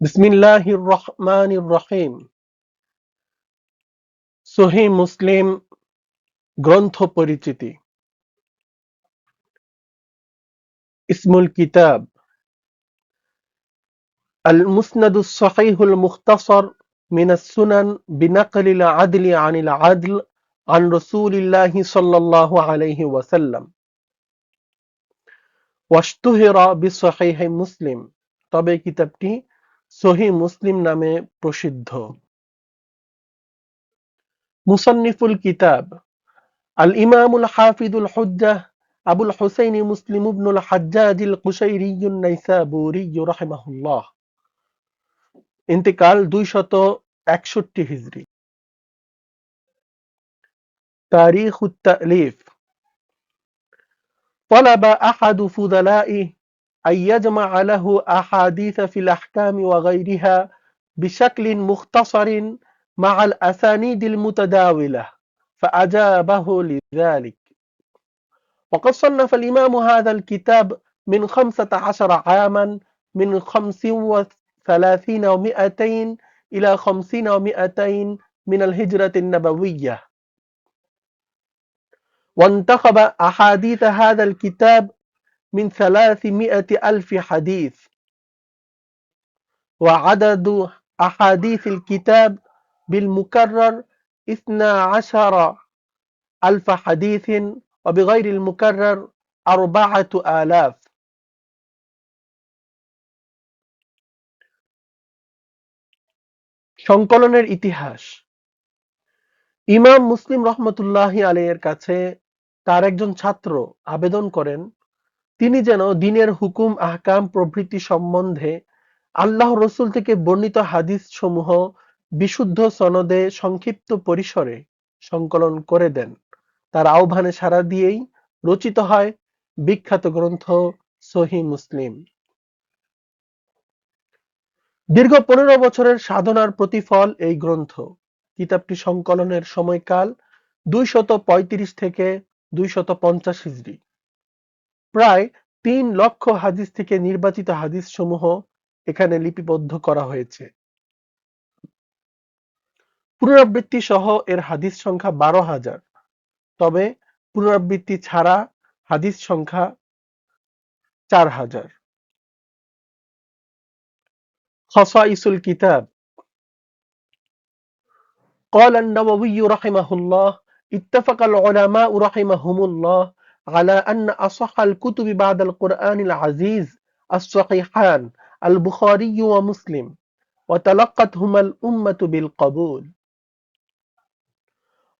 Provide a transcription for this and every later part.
বিসমিল্লাহির রহমানির রহিম। সহিহ মুসলিম গ্রন্থ পরিচিতি। ইসমুল কিতাব আল মুসনাদুস সহিহুল মুখতাসর মিনাস সুনান বিনাকলিল আদলি আনিল আদল আন রাসূলিল্লাহি সাল্লাল্লাহু আলাইহি ওয়াসাল্লাম ওয়াশতুহিরা বিসহিহ মুসলিম। তবে কিতাবটি সহিহ মুসলিম নামে প্রসিদ্ধ। মুসান্নিফুল কিতাব আল ইমামুল হাফিজুল হুজ্জাহ আবুল হুসাইন মুসলিম ইবনুল হাজ্জাজিল কুশাইরিয়্যুন নাইসাবুরিয়্যু রাহিমাহুল্লাহ। ইন্তেকাল 261 হিজরি। তারিখুত তা'লিফ طلب أحد فضلائه أن يجمع له أحاديث في الأحكام وغيرها بشكل مختصر مع الأسانيد المتداولة فأجابه لذلك. وقد صنف الإمام هذا الكتاب من 15 عاما من 35 و200 إلى 50 و200 من الهجرة النبوية، وانتخب أحاديث هذا الكتاب من 300,000 حديث، وعدد أحاديث الكتاب بالمكرر 12,000 حديث، وبغير المكرر 4,000। সংকলনের ইতিহাস। ইমাম মুসলিম রহমতুল্লাহি আলাইহির কাছে তার একজন ছাত্র আবেদন করেন তিনি যেন দ্বীনের হুকুম আহকাম প্রভৃতি সম্বন্ধে আল্লাহ রসূল থেকে বর্ণিত হাদিস সমূহ বিশুদ্ধ সনদে সংক্ষিপ্ত পরিসরে সংকলন করে দেন। তার আহ্বানে সাড়া দিয়েই রচিত হয় বিখ্যাত গ্রন্থ সহিহ মুসলিম। দীর্ঘ 15 বছরের সাধনার প্রতিফল এই গ্রন্থ। কিতাবটি সংকলনের সময়কাল 235 থেকে 250 হিজরি। প্রায় 3 লক্ষ হাদিস থেকে নির্বাচিত হাদিস সমূহ এখানে লিপিবদ্ধ করা হয়েছে। পুনরাবৃত্তি সহ এর হাদিস সংখ্যা 12,000, তবে পুনরাবৃত্তি ছাড়া হাদিস সংখ্যা 4,000। খাসাইসুল কিতাব। قال النووي رحمه الله اتفق العلماء رحمهم الله على أن أصح الكتب بعد القرآن العزيز الصحيحان البخاري ومسلم، وتلقتهما الأمة بالقبول.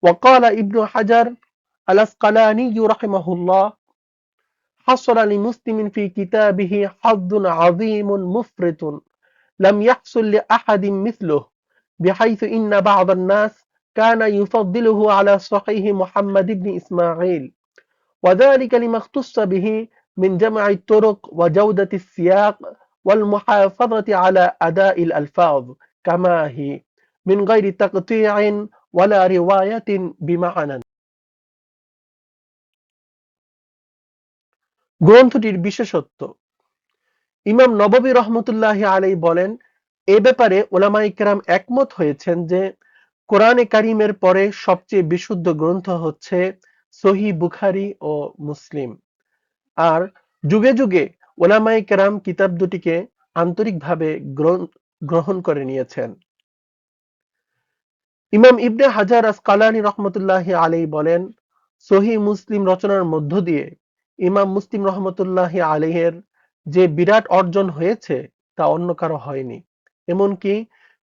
وقال ابن حجر العسقلاني رحمه الله حصل لمسلم في كتابه حظ عظيم مفرط لم يحصل لأحد مثله، بحيث إن بعض الناس كان يفضله على صحيح محمد بن إسماعيل، وذلك لما اختص به من جمع الطرق وجودة السياق والمحافظة على أداء الألفاظ كما هي من غير تقطيع ولا رواية بمعنى। গ্রন্থটির বিশেষত্ব। ইমাম নববী রহমতুল্লাহি আলাইহি বলেন, এ ব্যাপারে উলামায়ে কেরাম একমত হয়েছেন যে কোরআনে কারিমের পরে সবচেয়ে বিশুদ্ধ গ্রন্থ হচ্ছে সহিহ বুখারী ও মুসলিম। আর যুগে যুগে উলামায়ে কেরাম কিতাব দুটিকে আন্তরিকভাবে গ্রহণ করে নিয়েছেন। ইমাম ইবনে হাজার আসকালানী রহমতুল্লাহি আলাইহি বলেন, সহিহ মুসলিম রচনার মধ্য দিয়ে ইমাম মুসলিম রহমতুল্লাহি আলাইহির যে বিরাট অর্জন হয়েছে তা অন্য কারো হয়নি। এমনকি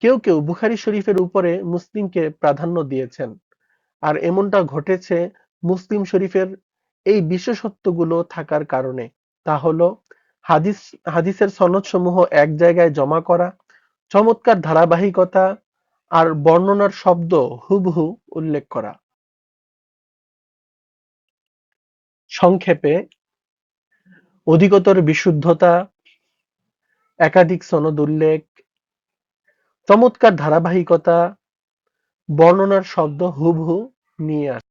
কেউ কেউ বুখারী শরীফের উপরে মুসলিমকে প্রাধান্য দিয়েছেন। আর এমনটা ঘটেছে মুসলিম শরীফের এই বিশেষত্বগুলো থাকার কারণে। তা হলো হাদিসের সনদসমূহ এক জায়গায় জমা করা, চমৎকার ধারাবাহিকতা আর বর্ণনার শব্দ হুবহু উল্লেখ করা। সংক্ষেপে, অধিকতর বিশুদ্ধতা, একাধিক সনদ উল্লেখ, চমৎকার ধারাবাহিকতা, বর্ণনার শব্দ হুবহু নিয়ে আসে।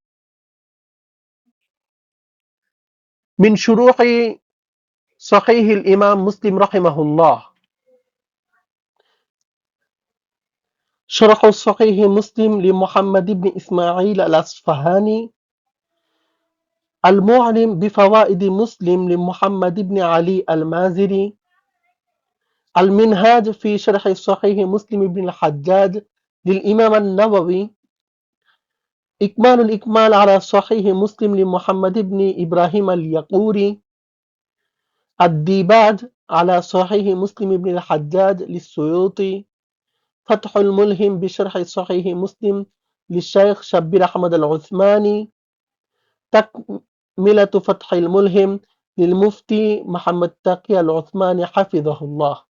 মিন শুরুহি সহিহিল ইমাম মুসলিম রাহিমাহুল্লাহ। شرح صحيح مسلم لمحمد بن إسماعيل الأصفهاني، المعلم بفوائد مسلم لمحمد بن علي المازري، المنهاج في شرح صحيح مسلم بن الحجاج للإمام النووي، إكمال الإكمال على صحيح مسلم لمحمد بن إبراهيم اليقوري، الديباج على صحيح مسلم بن الحجاج للسيوطي، فتح الملهم بشرح صحيح مسلم للشيخ شبير أحمد العثماني، تكملة فتح الملهم للمفتي محمد تقي العثماني حفظه الله.